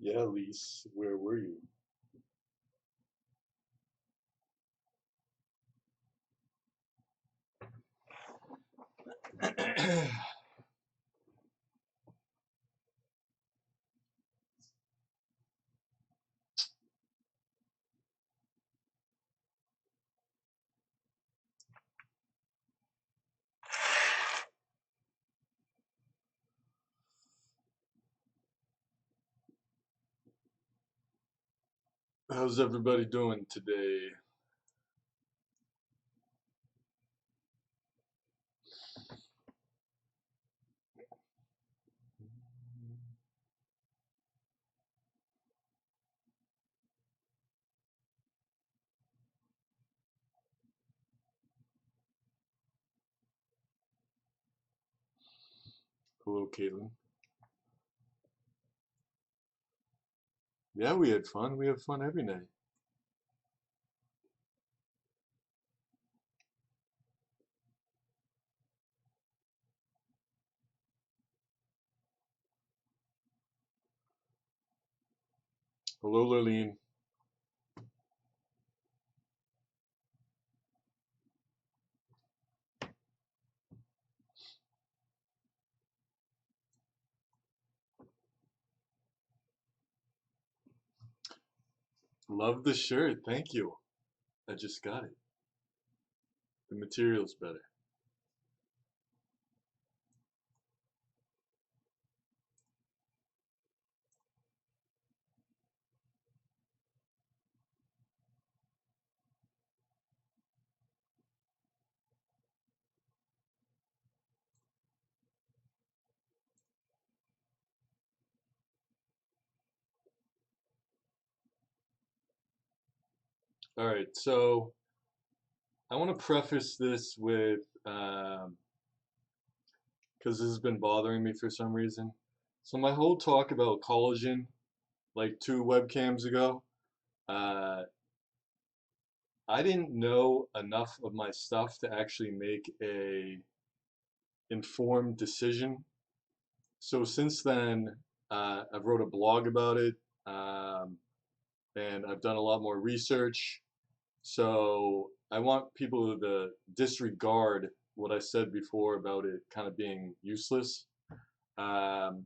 Yeah, Lise, where were you? How's everybody doing today? Hello, Caitlin. Yeah, we had fun. We have fun every night. Hello, Lurleen. Love the shirt. Thank you. I just got it. The material's better. All right, so I want to preface this with because this has been bothering me for some reason. So my whole talk about collagen, like two webcams ago, uh, I didn't know enough of my stuff to actually make a informed decision. So since then, I've wrote a blog about it, and I've done a lot more research. So I want people to disregard what I said before about it kind of being useless. Um,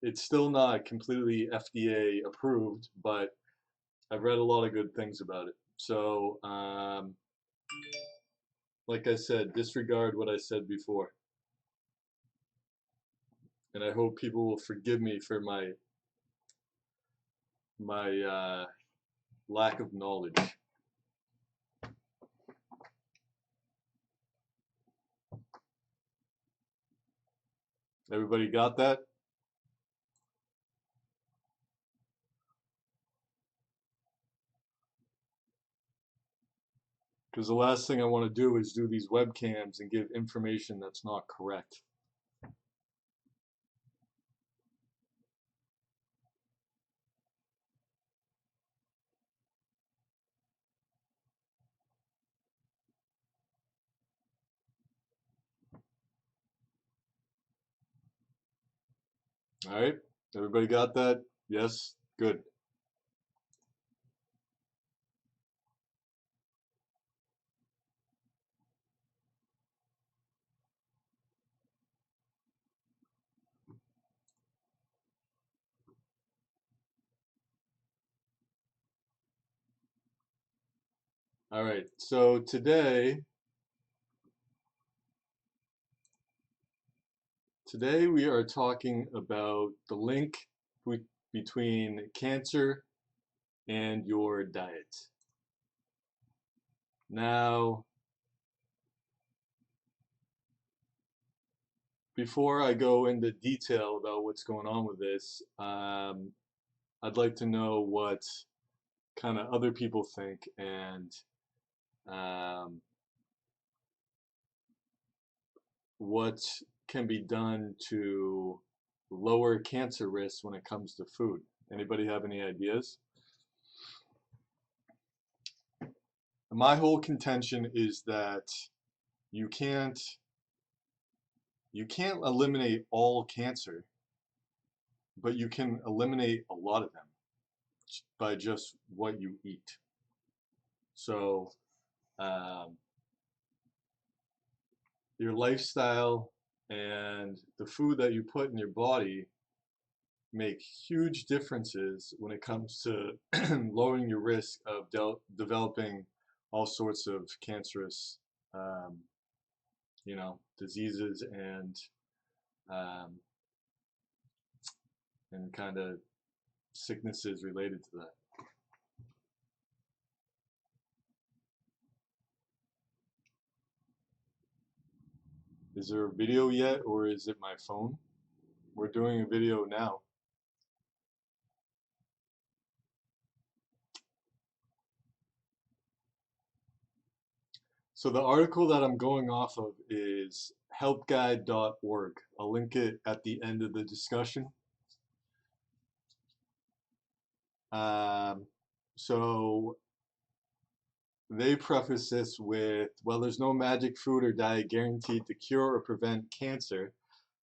it's still not completely FDA approved, but I've read a lot of good things about it. So, like I said, disregard what I said before. And I hope people will forgive me for my lack of knowledge. Everybody got that? Because the last thing I want to do is do these webcams and give information that's not correct. All right? Everybody got that? Yes? Good. All right. So today we are talking about the link between cancer and your diet. Now, before I go into detail about what's going on with this, I'd like to know what kind of other people think and um, what can be done to lower cancer risks when it comes to food. Anybody have any ideas? My whole contention is that you can't you can't eliminate all cancer, but you can eliminate a lot of them. by just what you eat. So um, your lifestyle and the food that you put in your body make huge differences when it comes to lowering your risk of developing all sorts of cancerous, um, diseases um, and kind of sicknesses related to that. Is there a video yet, or is it my phone? We're doing a video now. So the article that I'm going off of is helpguide.org. I'll link it at the end of the discussion. Um, so they preface this with, well, there's no magic food or diet guaranteed to cure or prevent cancer.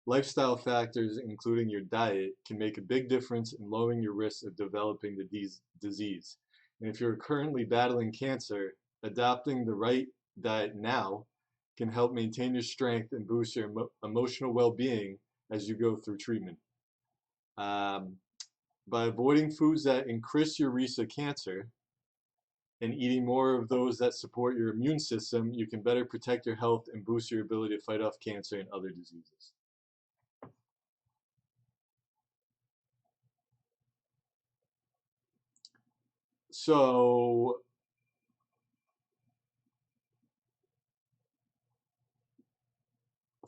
Lifestyle factors, including your diet, can make a big difference in lowering your risk of developing the disease. And if you're currently battling cancer, adopting the right diet now can help maintain your strength and boost your emotional well-being as you go through treatment. By avoiding foods that increase your risk of cancer and eating more of those that support your immune system, you can better protect your health and boost your ability to fight off cancer and other diseases. So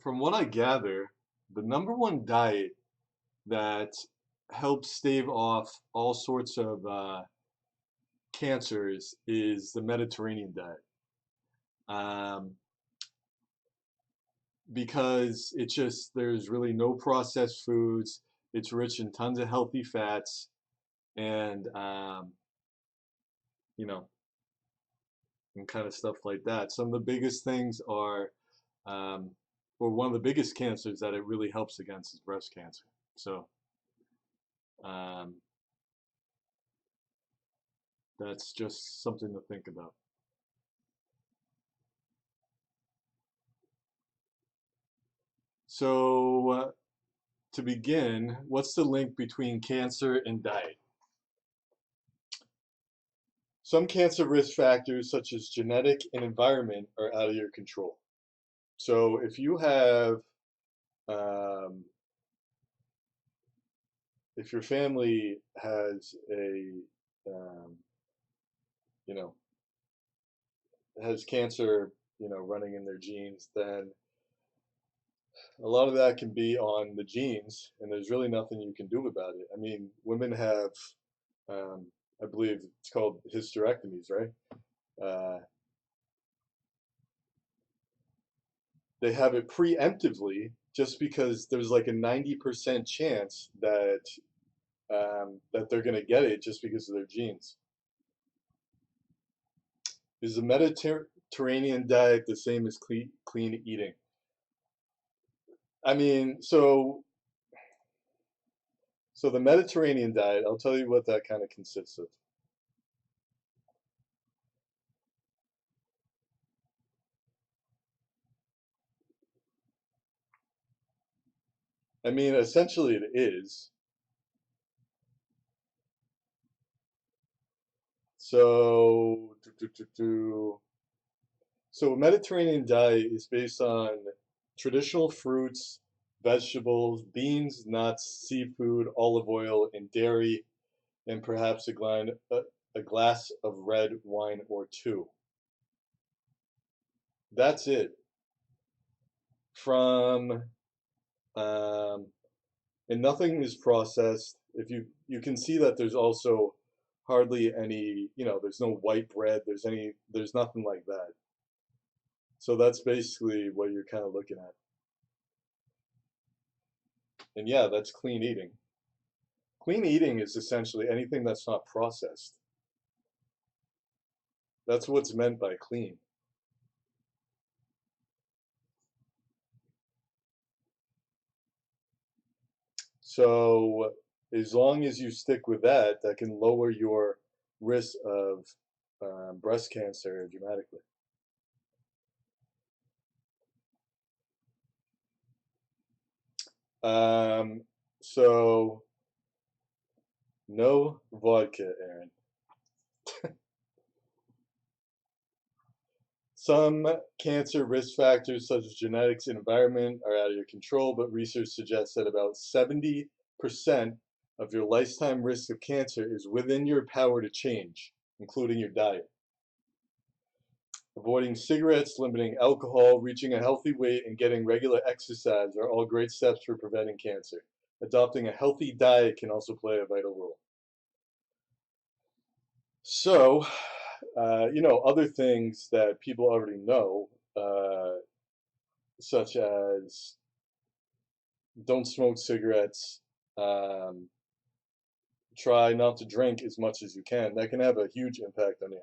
from what I gather, the number one diet that helps stave off all sorts of cancers is the Mediterranean diet. Because it's just, there's really no processed foods. It's rich in tons of healthy fats, and you know, and kind of stuff like that. Some of the biggest things are, or one of the biggest cancers that it really helps against is breast cancer. So um, that's just something to think about. So to begin, what's the link between cancer and diet? Some cancer risk factors, such as genetic and environment, are out of your control. So if you have, um, if your family has um, you know, has cancer, running in their genes, then a lot of that can be on the genes, and there's really nothing you can do about it. I mean, women have, um, I believe it's called hysterectomies, right? Uh, they have it preemptively just because there's like a 90% chance that they're going to get it just because of their genes. Is the Mediterranean diet the same as clean eating? I mean, so the Mediterranean diet, I'll tell you what that kind of consists of. I mean, essentially it is. So, so a Mediterranean diet is based on traditional fruits, vegetables, beans, nuts, seafood, olive oil, and dairy, and perhaps a glass of red wine or two. That's it. From um, and nothing is processed. If you can see that there's also hardly any, there's no white bread. There's nothing like that. So that's basically what you're kind of looking at. And yeah, that's clean eating. Clean eating is essentially anything that's not processed. That's what's meant by clean. So as long as you stick with that, that can lower your risk of breast cancer dramatically. Um, so no vodka, Aaron. Some cancer risk factors, such as genetics and environment, are out of your control, but research suggests that about 70% of your lifetime risk of cancer is within your power to change, including your diet. Avoiding cigarettes, limiting alcohol, reaching a healthy weight, and getting regular exercise are all great steps for preventing cancer. Adopting a healthy diet can also play a vital role. So, other things that people already know, such as don't smoke cigarettes, um, try not to drink as much as you can. That can have a huge impact on your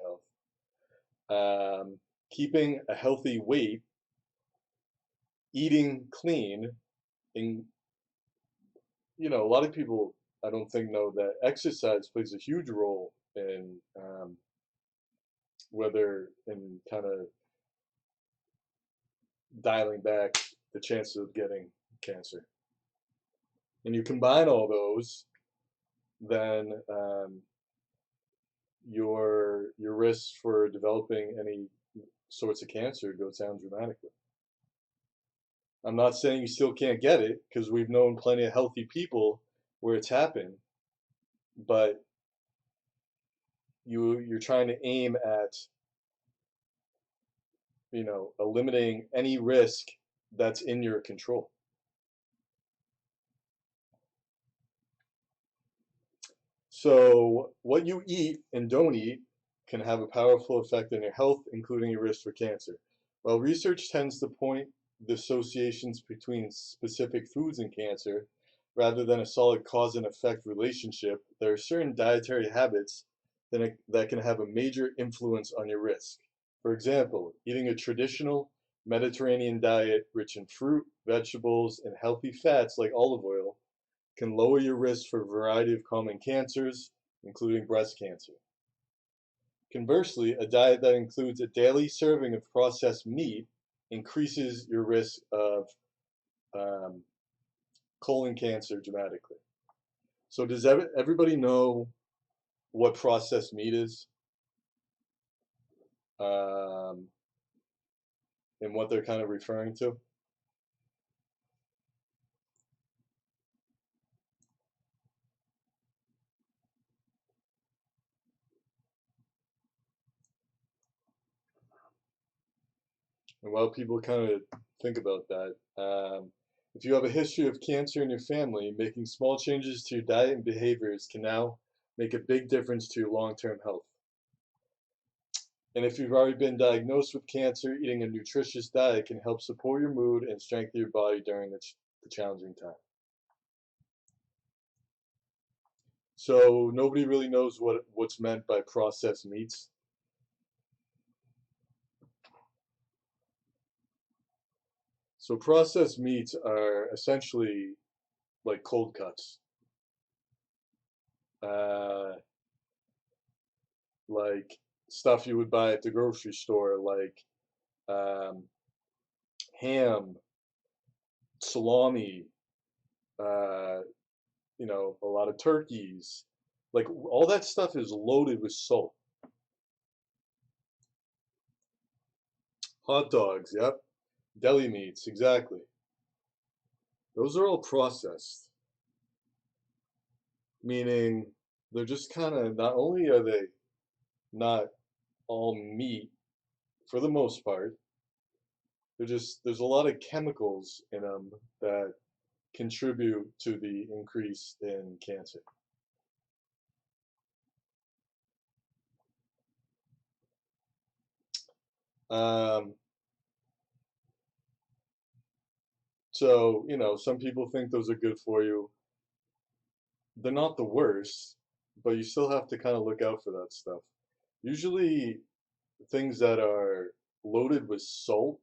health. Keeping a healthy weight, eating clean, and a lot of people I don't think know that exercise plays a huge role in whether in kind of dialing back the chances of getting cancer. And you combine all those, then your risks for developing any sorts of cancer goes down dramatically. I'm not saying you still can't get it, because we've known plenty of healthy people where it's happened, but you're trying to aim at eliminating any risk that's in your control. So what you eat and don't eat can have a powerful effect on your health, including your risk for cancer. While research tends to point the associations between specific foods and cancer, rather than a solid cause and effect relationship, there are certain dietary habits that can have a major influence on your risk. For example, eating a traditional Mediterranean diet rich in fruit, vegetables, and healthy fats like olive oil can lower your risk for a variety of common cancers, including breast cancer. Conversely, a diet that includes a daily serving of processed meat increases your risk of um, colon cancer dramatically. So does everybody know what processed meat is, um, and what they're kind of referring to? And while people kind of think about that, if you have a history of cancer in your family, making small changes to your diet and behaviors can now make a big difference to your long-term health. And if you've already been diagnosed with cancer, eating a nutritious diet can help support your mood and strengthen your body during the challenging time. So nobody really knows what's meant by processed meats. So processed meats are essentially like cold cuts, uh, like stuff you would buy at the grocery store, like um, ham, salami, uh, a lot of turkeys. Like all that stuff is loaded with salt. Hot dogs, yep. Deli meats, exactly. Those are all processed, meaning they're just kind of, not only are they not all meat for the most part, there's a lot of chemicals in them that contribute to the increase in cancer. Um, so, some people think those are good for you. They're not the worst, but you still have to kind of look out for that stuff. Usually, things that are loaded with salt,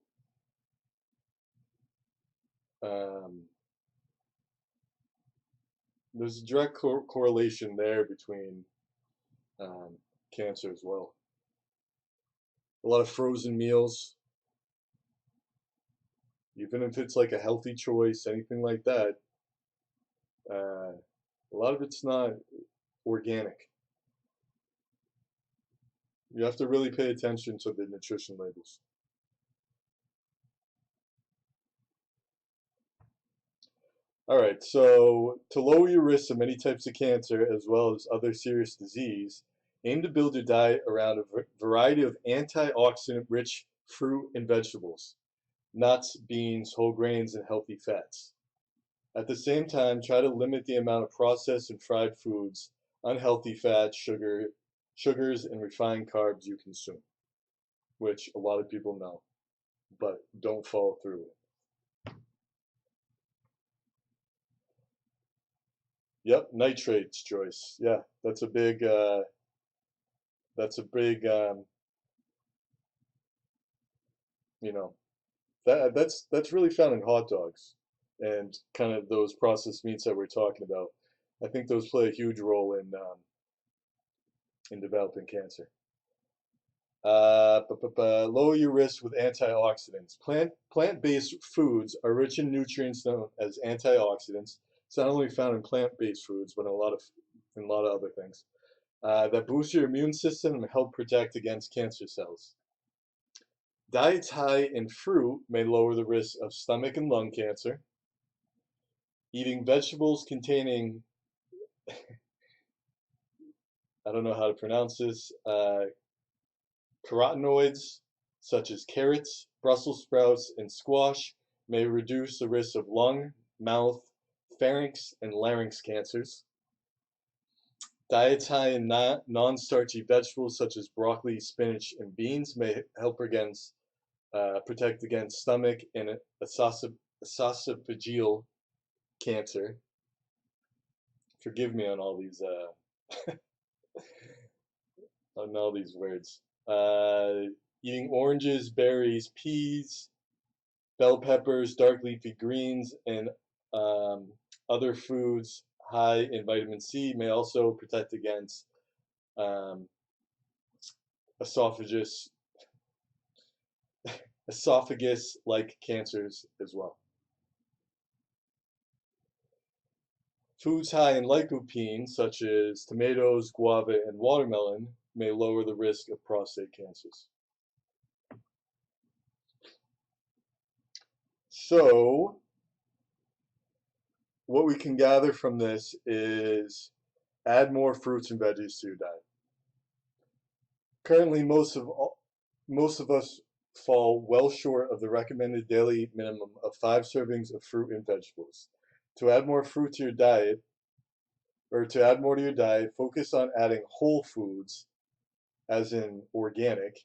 um, there's a direct correlation there between um, cancer as well. A lot of frozen meals, even if it's like a healthy choice, anything like that, a lot of it's not organic. You have to really pay attention to the nutrition labels. All right, so to lower your risk of many types of cancer as well as other serious disease, aim to build your diet around a variety of antioxidant-rich fruit and vegetables, nuts, beans, whole grains, and healthy fats. At the same time, try to limit the amount of processed and fried foods, unhealthy fats, sugars, and refined carbs you consume, which a lot of people know, but don't follow through with. Yep, nitrates, Joyce. Yeah, that's a big, you know, that's really found in hot dogs and kind of those processed meats that we're talking about. I think those play a huge role in developing cancer. Lower your risk with antioxidants. Plant-based foods are rich in nutrients known as antioxidants. It's not only found in plant-based foods, but in a lot of other things that boost your immune system and help protect against cancer cells. Diets high in fruit may lower the risk of stomach and lung cancer. Eating vegetables containing, I don't know how to pronounce this, carotenoids such as carrots, Brussels sprouts, and squash may reduce the risk of lung, mouth, pharynx, and larynx cancers. Diets high in non-starchy vegetables such as broccoli, spinach, and beans may help protect against stomach and esophageal cancer. Forgive me on all these words. Eating oranges, berries, peas, bell peppers, dark leafy greens, and um, other foods high in vitamin C may also protect against um, esophagus esophagus-like cancers as well. Foods high in lycopene, such as tomatoes, guava, and watermelon, may lower the risk of prostate cancers. So, what we can gather from this is add more fruits and veggies to your diet. Currently, most of us fall well short of the recommended daily minimum of 5 servings of fruit and vegetables. To add more fruit to your diet, or to add more to your diet, focus on adding whole foods, as in organic,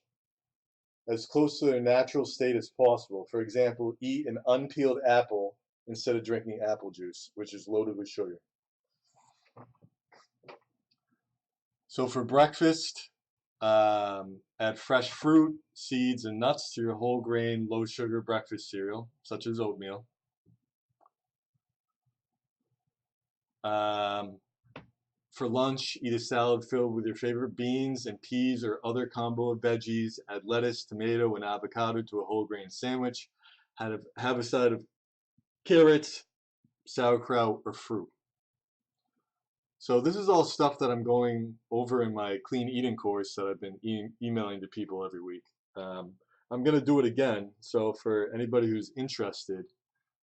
as close to their natural state as possible. For example, eat an unpeeled apple instead of drinking apple juice, which is loaded with sugar. So for breakfast, add fresh fruit, seeds, and nuts to your whole grain, low sugar breakfast cereal, such as oatmeal. For lunch, eat a salad filled with your favorite beans and peas or other combo of veggies. Add lettuce, tomato, and avocado to a whole grain sandwich. Have a side of carrots, sauerkraut, or fruit. So this is all stuff that I'm going over in my clean eating course that I've been emailing to people every week. I'm going to do it again. So for anybody who's interested,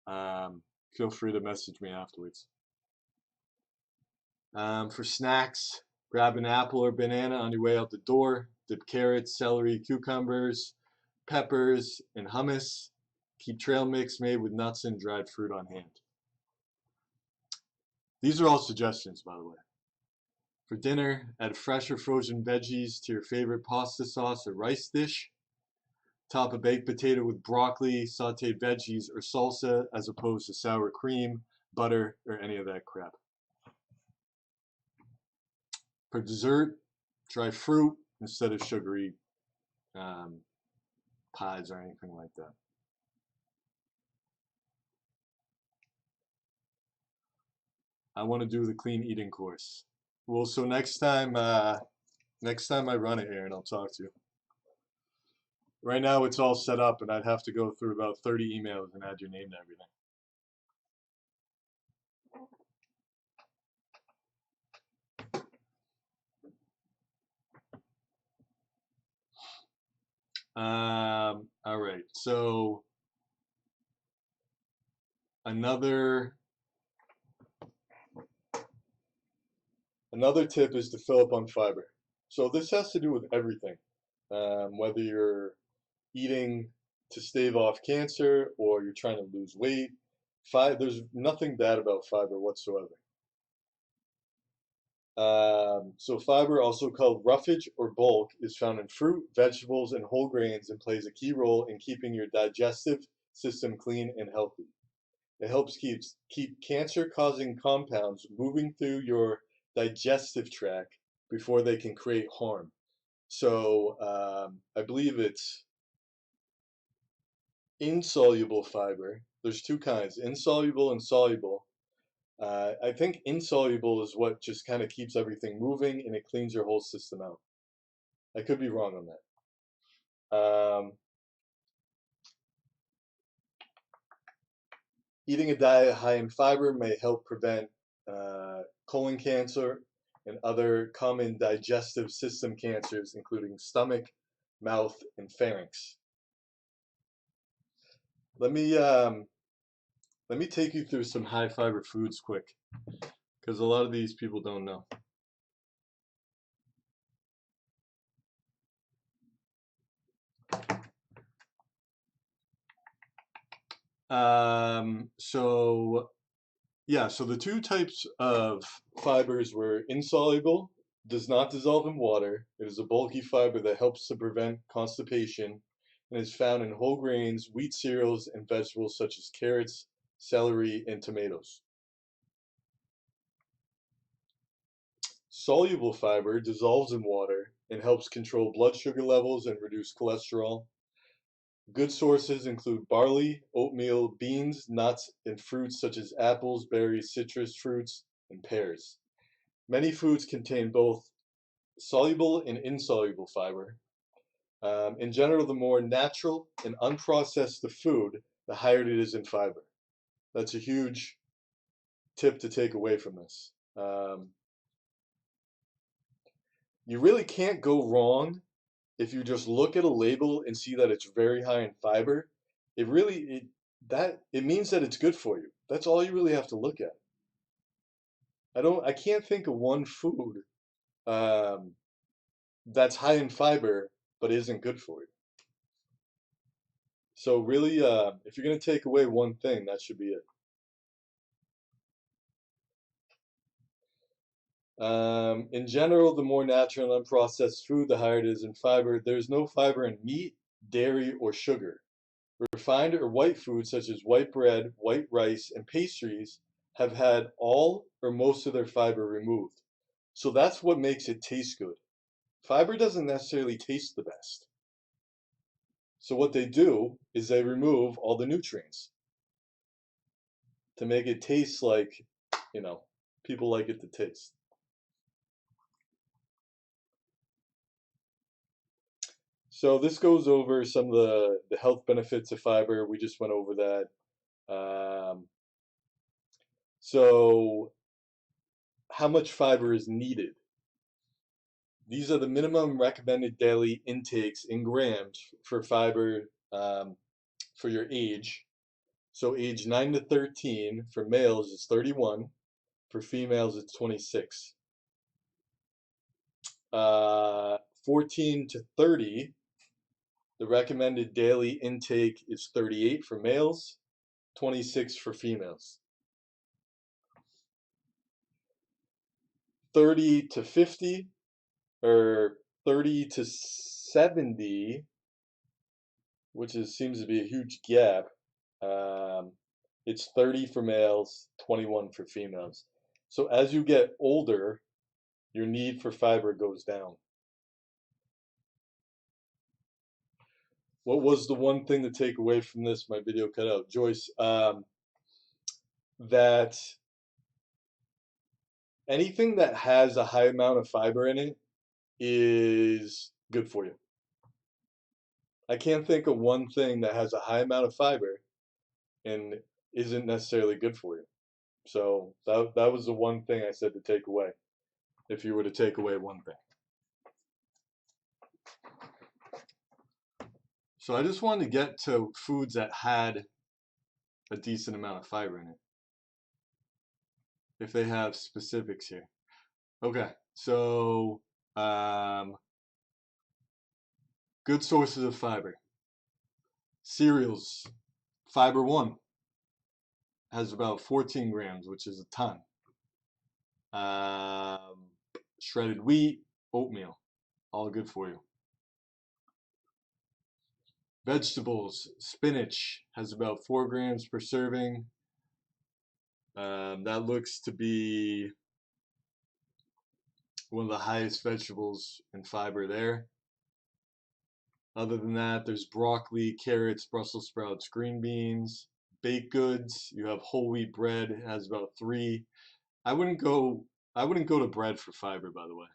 feel free to message me afterwards. For snacks, grab an apple or banana on your way out the door. Dip carrots, celery, cucumbers, peppers, and hummus. Keep trail mix made with nuts and dried fruit on hand. These are all suggestions, by the way. For dinner, add fresh or frozen veggies to your favorite pasta sauce or rice dish. Top a baked potato with broccoli, sauteed veggies, or salsa as opposed to sour cream, butter, or any of that crap. For dessert, try fruit instead of sugary pies or anything like that. I want to do the clean eating course. Well, so next time I run it, Aaron, I'll talk to you. Right now it's all set up, and I'd have to go through about 30 emails and add your name to everything. All right. So another tip is to fill up on fiber. So this has to do with everything, whether you're eating to stave off cancer or you're trying to lose weight. There's nothing bad about fiber whatsoever. So fiber, also called roughage or bulk, is found in fruit, vegetables, and whole grains and plays a key role in keeping your digestive system clean and healthy. It helps keep cancer-causing compounds moving through your digestive tract before they can create harm. So I believe it's insoluble fiber. There's two kinds, insoluble and soluble. I think insoluble is what just kind of keeps everything moving and it cleans your whole system out. I could be wrong on that. Eating a diet high in fiber may help prevent colon cancer and other common digestive system cancers, including stomach, mouth, and pharynx. Let me take you through some high fiber foods quick, because a lot of these people don't know. So yeah, so the two types of fibers were insoluble, does not dissolve in water. It is a bulky fiber that helps to prevent constipation and is found in whole grains, wheat cereals, and vegetables such as carrots, celery, and tomatoes. Soluble fiber dissolves in water and helps control blood sugar levels and reduce cholesterol. Good sources include barley, oatmeal, beans, nuts, and fruits such as apples, berries, citrus fruits, and pears. Many foods contain both soluble and insoluble fiber. In general, the more natural and unprocessed the food, the higher it is in fiber. That's a huge tip to take away from this. You really can't go wrong if you just look at a label and see that it's very high in fiber. It means that it's good for you. That's all you really have to look at. I can't think of one food um, that's high in fiber but isn't good for you. So really, if you're gonna take away one thing, that should be it. In general, the more natural and unprocessed food, the higher it is in fiber. There's no fiber in meat, dairy, or sugar. Refined or white foods such as white bread, white rice, and pastries have had all or most of their fiber removed. So that's what makes it taste good. Fiber doesn't necessarily taste the best. So what they do is they remove all the nutrients to make it taste like, you know, people like it to taste. So this goes over some of the health benefits of fiber. We just went over that. So how much fiber is needed? These are the minimum recommended daily intakes in grams for fiber for your age. So age 9 to 13 for males is 31, for females it's 26. 14 to 30, the recommended daily intake is 38 for males, 26 for females. 30 to 50, or 30 to 70, which seems to be a huge gap. It's 30 for males, 21 for females. So as you get older, your need for fiber goes down. What was the one thing to take away from this? My video cut out. Joyce, that anything that has a high amount of fiber in it is good for you. I can't think of one thing that has a high amount of fiber and isn't necessarily good for you. So that was the one thing I said to take away, if you were to take away one thing. So I just wanted to get to foods that had a decent amount of fiber in it, if they have specifics here. Okay, so good sources of fiber. Cereals, fiber 1 has about 14 grams, which is a ton. Um, Shredded wheat, oatmeal, all good for you. Vegetables, spinach has about 4 grams per serving. That looks to be one of the highest vegetables in fiber there. Other than that, there's broccoli, carrots, Brussels sprouts, green beans, baked goods. You have whole wheat bread, it has about 3. I wouldn't go to bread for fiber, by the way.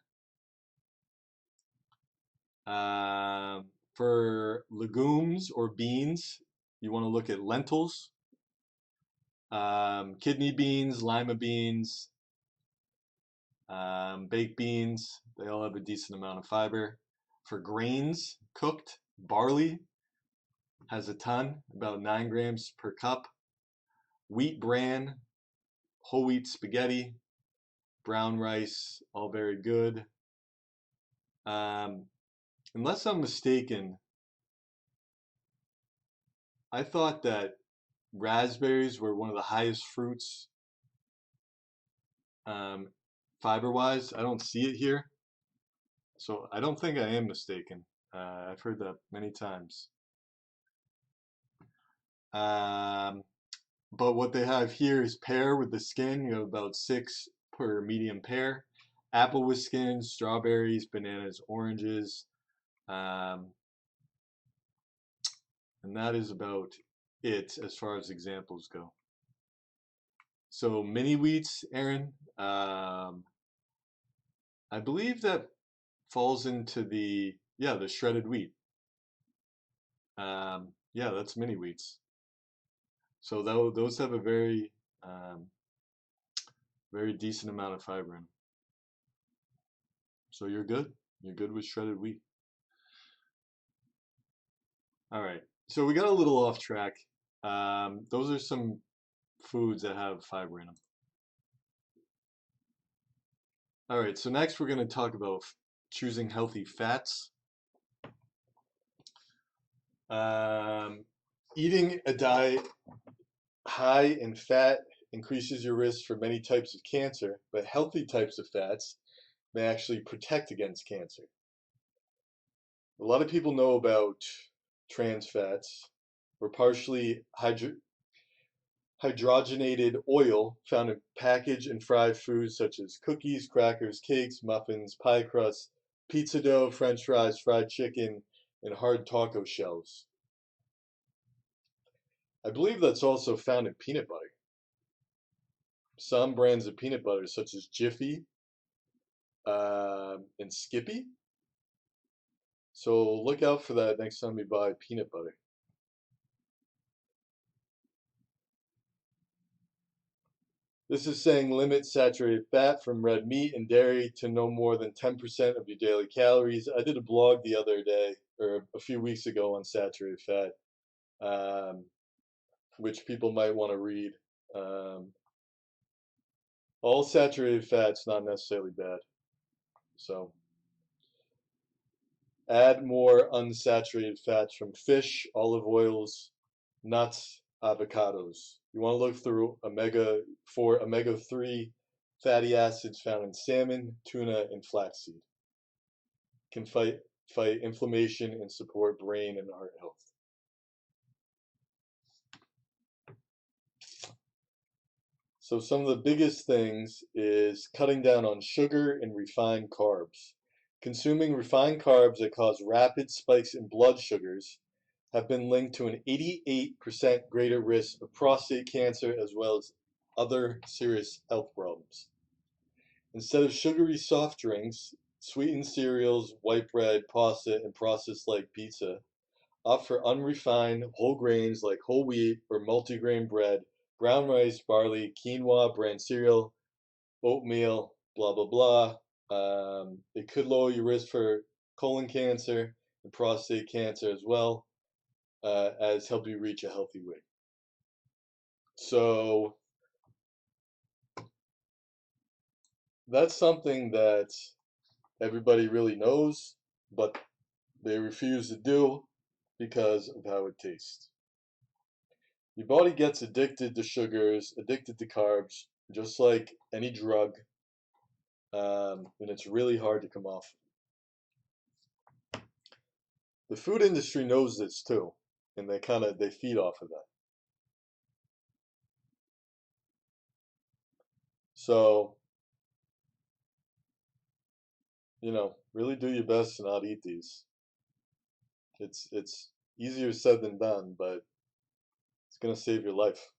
For legumes or beans, you want to look at lentils, kidney beans, lima beans, baked beans. They all have a decent amount of fiber. For grains, cooked, barley has a ton, about 9 grams per cup. Wheat bran, whole wheat spaghetti, brown rice, all very good. Unless I'm mistaken, I thought that raspberries were one of the highest fruits fiber-wise. I don't see it here, so I don't think I am mistaken. I've heard that many times. But what they have here is pear with the skin. You have about 6 per medium pear. Apple with skin, strawberries, bananas, oranges. And that is about it as far as examples go. So mini wheats, Aaron, I believe that falls into the shredded wheat. Yeah, that's mini wheats. So those have a very decent amount of fiber in them. So you're good. You're good with shredded wheat. All right. So we got a little off track. Those are some foods that have fiber in them. All right. So next we're going to talk about choosing healthy fats. Eating a diet high in fat increases your risk for many types of cancer, but healthy types of fats may actually protect against cancer. A lot of people know about trans fats or partially hydrogenated oil found in packaged and fried foods such as cookies, crackers, cakes, muffins, pie crusts, pizza dough, french fries, fried chicken, and hard taco shells. I believe that's also found in peanut butter. Some brands of peanut butter, such as Jiffy and Skippy. So look out for that next time you buy peanut butter. This is saying limit saturated fat from red meat and dairy to no more than 10% of your daily calories. I did a blog the other day, or a few weeks ago, on saturated fat, which people might want to read. All saturated fat's not necessarily bad. So add more unsaturated fats from fish, olive oils, nuts, avocados. You want to look through omega-3 fatty acids found in salmon, tuna, and flaxseed. Can fight inflammation and support brain and heart health. So some of the biggest things is cutting down on sugar and refined carbs. Consuming refined carbs that cause rapid spikes in blood sugars have been linked to an 88% greater risk of prostate cancer as well as other serious health problems. Instead of sugary soft drinks, sweetened cereals, white bread, pasta, and processed like pizza, opt for unrefined whole grains like whole wheat or multigrain bread, brown rice, barley, quinoa, bran cereal, oatmeal, blah, blah, blah. It could lower your risk for colon cancer and prostate cancer as well as help you reach a healthy weight. So that's something that everybody really knows, but they refuse to do because of how it tastes. Your body gets addicted to sugars, addicted to carbs, just like any drug, and it's really hard to come off. The food industry knows this too, and they feed off of that. So, really do your best to not eat these. It's easier said than done, but it's gonna save your life.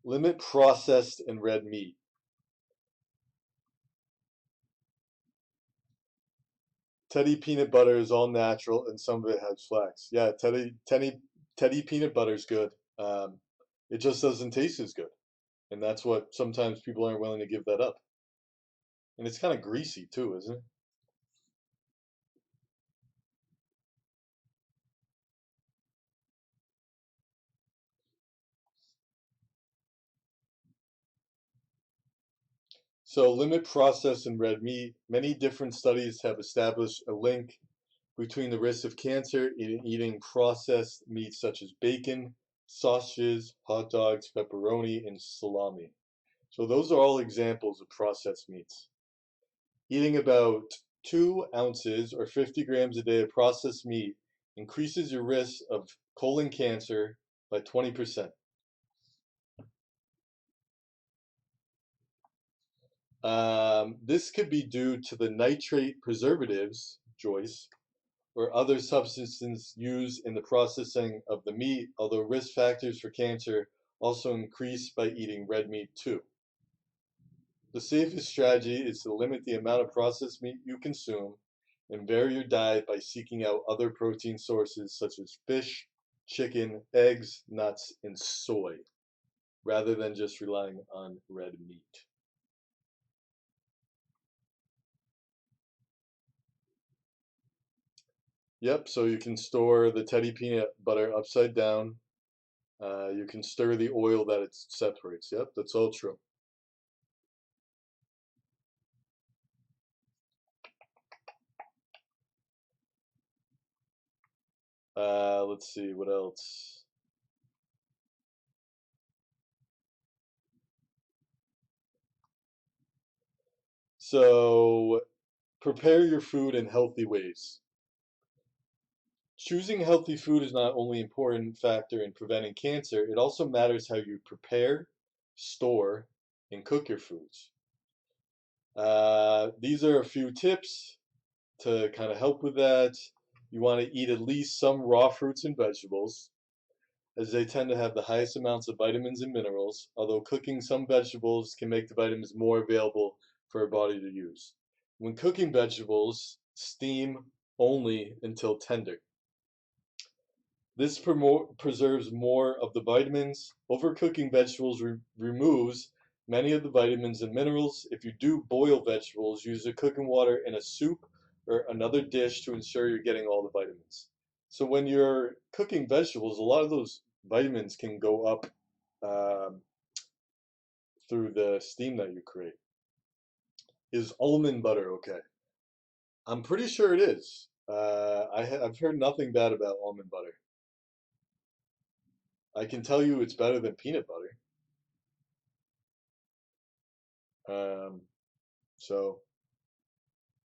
Limit processed and red meat. Teddy peanut butter is all natural, and some of it has flax. Yeah, Teddy peanut butter is good. It just doesn't taste as good, and that's what sometimes people aren't willing to give that up. And it's kind of greasy too, isn't it? So limit processed and red meat. Many different studies have established a link between the risk of cancer in eating processed meats such as bacon, sausages, hot dogs, pepperoni, and salami. So those are all examples of processed meats. Eating about 2 ounces or 50 grams a day of processed meat increases your risk of colon cancer by 20%. This could be due to the nitrate preservatives, Joyce, or other substances used in the processing of the meat, although risk factors for cancer also increase by eating red meat too. The safest strategy is to limit the amount of processed meat you consume and vary your diet by seeking out other protein sources such as fish, chicken, eggs, nuts, and soy, rather than just relying on red meat. Yep, so you can store the Teddy peanut butter upside down. You can stir the oil that it separates. Yep, that's all true. Let's see, what else? So, prepare your food in healthy ways. Choosing healthy food is not only an important factor in preventing cancer, it also matters how you prepare, store, and cook your foods. These are a few tips to kind of help with that. You want to eat at least some raw fruits and vegetables, as they tend to have the highest amounts of vitamins and minerals, although cooking some vegetables can make the vitamins more available for our body to use. When cooking vegetables, steam only until tender. This preserves more of the vitamins. Overcooking vegetables removes many of the vitamins and minerals. If you do boil vegetables, use the cooking water in a soup or another dish to ensure you're getting all the vitamins. So when you're cooking vegetables, a lot of those vitamins can go up um, through the steam that you create. Is almond butter okay? I'm pretty sure it is. I've heard nothing bad about almond butter. I can tell you it's better than peanut butter. Um, so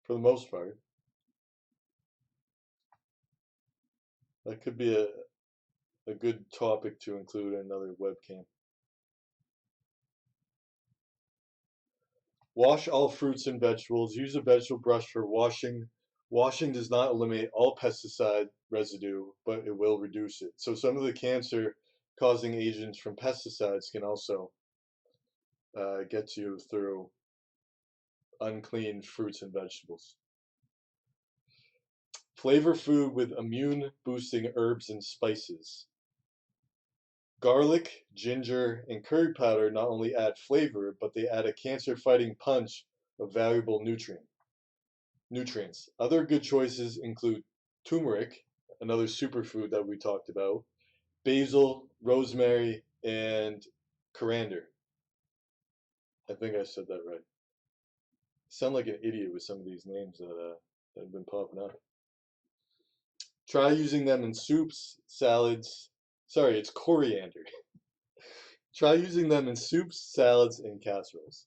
for the most part, that could be a good topic to include in another webcam. Wash all fruits and vegetables. Use a vegetable brush for washing. Washing does not eliminate all pesticide residue, but it will reduce it. So some of the cancer causing agents from pesticides can also gets you through unclean fruits and vegetables. Flavor food with immune boosting herbs and spices. Garlic, ginger, and curry powder not only add flavor, but they add a cancer-fighting punch of valuable nutrients. Other good choices include turmeric, another superfood that we talked about, basil, rosemary, and coriander. I think I said that right. Sound like an idiot with some of these names that have been popping up. Try using them in soups, salads. Sorry, it's coriander. Try using them in soups, salads, and casseroles.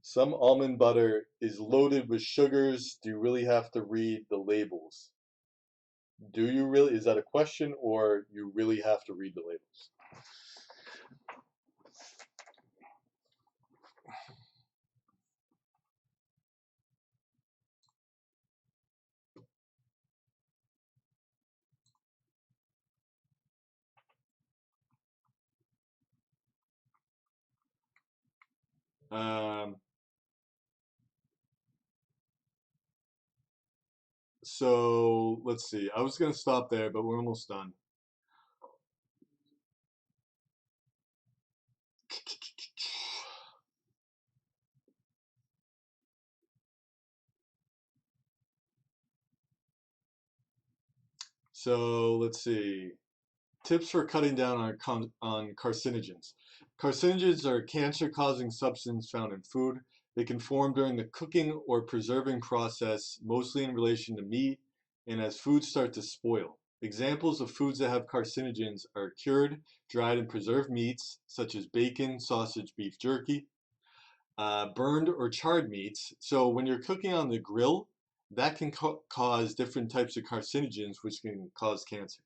Some almond butter is loaded with sugars. Do you really have to read the labels? Do you really? Is that a question, or you really have to read the labels? Um, so let's see. I was gonna stop there, but we're almost done. So let's see. Tips for cutting down on carcinogens. Carcinogens are cancer-causing substances found in food. They can form during the cooking or preserving process, mostly in relation to meat, and as foods start to spoil. Examples of foods that have carcinogens are cured, dried, and preserved meats, such as bacon, sausage, beef jerky, burned or charred meats. So when you're cooking on the grill, that can cause different types of carcinogens, which can cause cancer.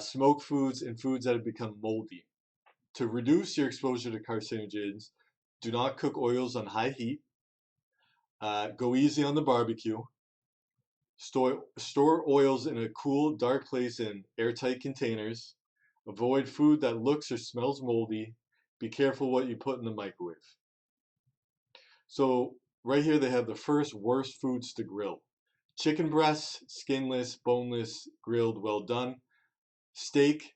Smoked foods and foods that have become moldy. To reduce your exposure to carcinogens, do not cook oils on high heat. Go easy on the barbecue. Store oils in a cool, dark place in airtight containers. Avoid food that looks or smells moldy. Be careful what you put in the microwave. So right here they have the first worst foods to grill. Chicken breasts, skinless, boneless, grilled, well done. Steak,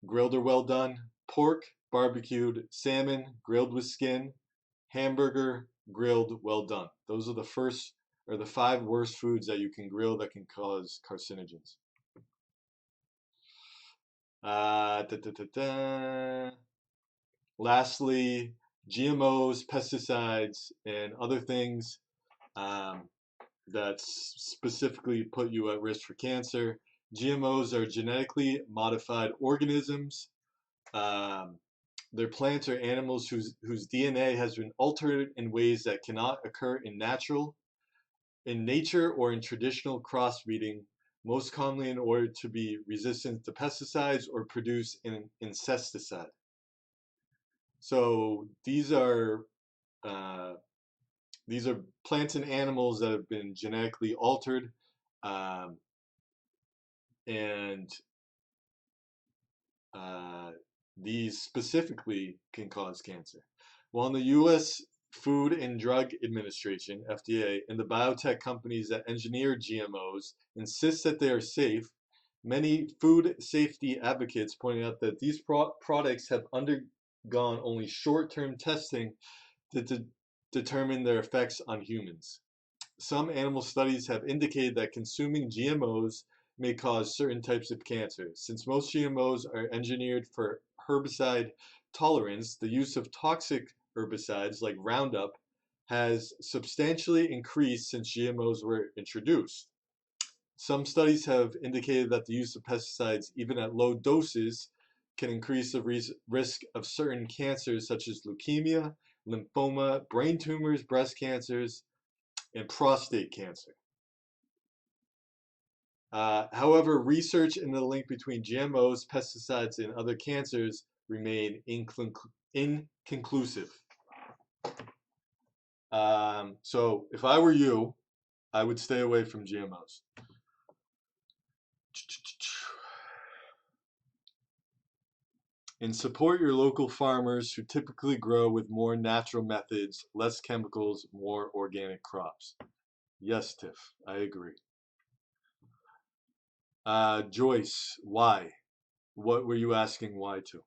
grilled or well done. Pork, barbecued. Salmon, grilled with skin. Hamburger, grilled, well done. Those are the first or the 5 worst foods that you can grill that can cause carcinogens. Da, da, da, da. Lastly, GMOs, pesticides, and other things um, that specifically put you at risk for cancer. GMOs are genetically modified organisms. Um, they're plants or animals whose DNA has been altered in ways that cannot occur in nature or in traditional crossbreeding, most commonly in order to be resistant to pesticides or produce an insecticide. So uh, these are plants and animals that have been genetically altered, um, and uh, these specifically can cause cancer. While the U.S. Food and Drug Administration (FDA) and the biotech companies that engineer GMOs insist that they are safe, many food safety advocates point out that these products have undergone only short-term testing to determine their effects on humans. Some animal studies have indicated that consuming GMOs may cause certain types of cancer. Since most GMOs are engineered for herbicide tolerance, the use of toxic herbicides like Roundup has substantially increased since GMOs were introduced. Some studies have indicated that the use of pesticides, even at low doses, can increase the risk of certain cancers such as leukemia, lymphoma, brain tumors, breast cancers, and prostate cancer. However, research in the link between GMOs, pesticides, and other cancers remain inconclusive. So if I were you, I would stay away from GMOs. And support your local farmers who typically grow with more natural methods, less chemicals, more organic crops. Yes, Tiff, I agree. Joyce, why? What were you asking why to?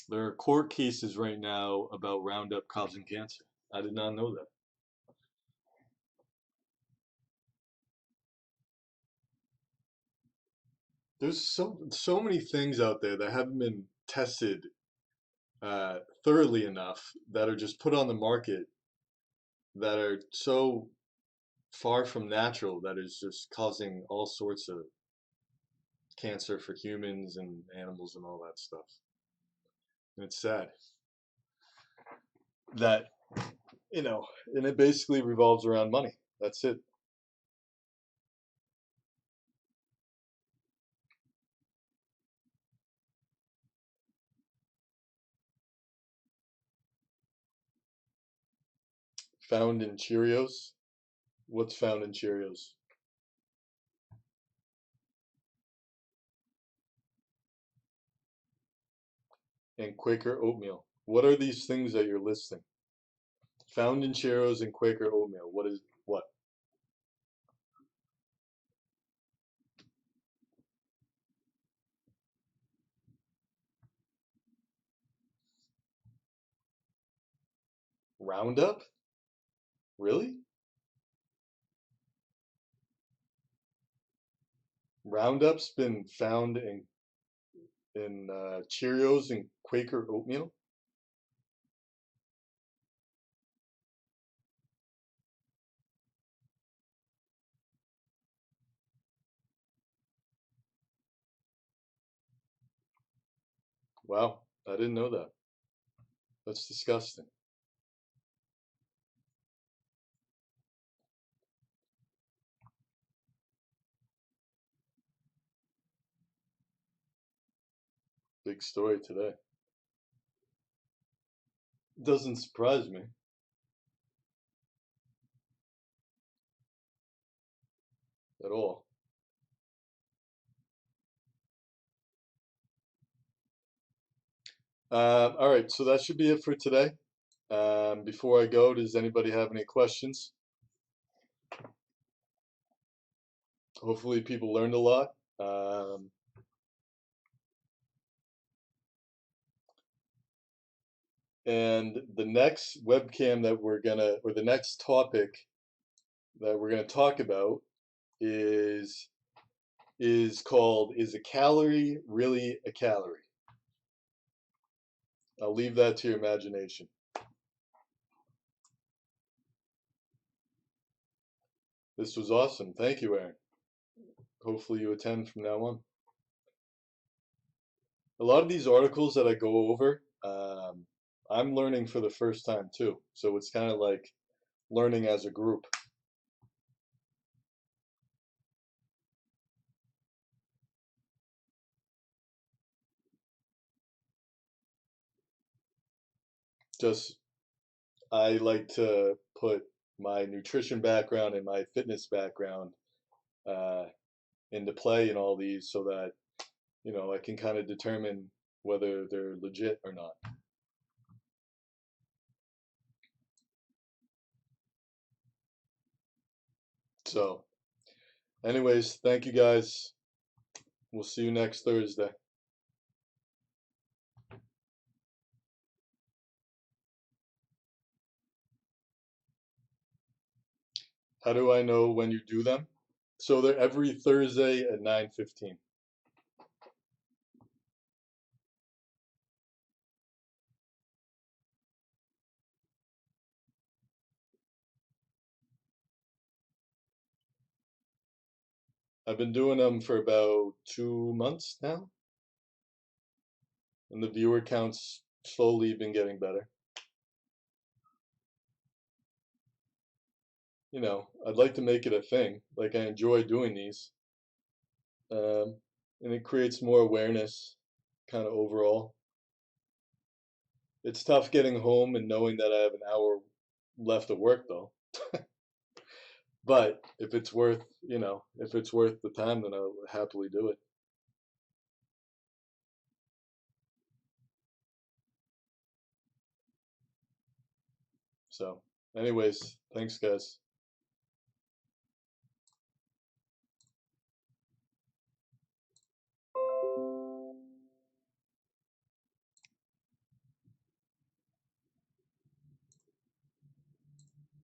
There are court cases right now about Roundup causing cancer. I did not know that. There's so many things out there that haven't been tested thoroughly enough that are just put on the market that are so far from natural that is just causing all sorts of cancer for humans and animals and all that stuff. And it's sad that, and it basically revolves around money. That's it. Found in Cheerios. What's found in Cheerios? And Quaker oatmeal. What are these things that you're listing? Found in Cheerios and Quaker oatmeal. What is what? Roundup? Really? Roundup's been found in Cheerios and Quaker oatmeal? Wow, I didn't know that. That's disgusting. Big story today. Doesn't surprise me at all. All right, so that should be it for today. Before I go, does anybody have any questions? Hopefully, people learned a lot. Um, and the next webcam that or the next topic that we're gonna talk about is called "Is a calorie really a calorie?" I'll leave that to your imagination. This was awesome. Thank you, Aaron. Hopefully, you attend from now on. A lot of these articles that I go over, I'm learning for the first time too. So it's kind of like learning as a group. Just I like to put my nutrition background and my fitness background uh, into play in all these so that, I can kind of determine whether they're legit or not. So, anyways, thank you guys. We'll see you next Thursday. How do I know when you do them? So they're every Thursday at 9:15. I've been doing them for about 2 months now, and the viewer counts slowly been getting better. I'd like to make it a thing. Like I enjoy doing these, um, and it creates more awareness, kind of overall. It's tough getting home and knowing that I have an hour left at work though. But if it's worth, if it's worth the time, then I'll happily do it. So, anyways, thanks, guys.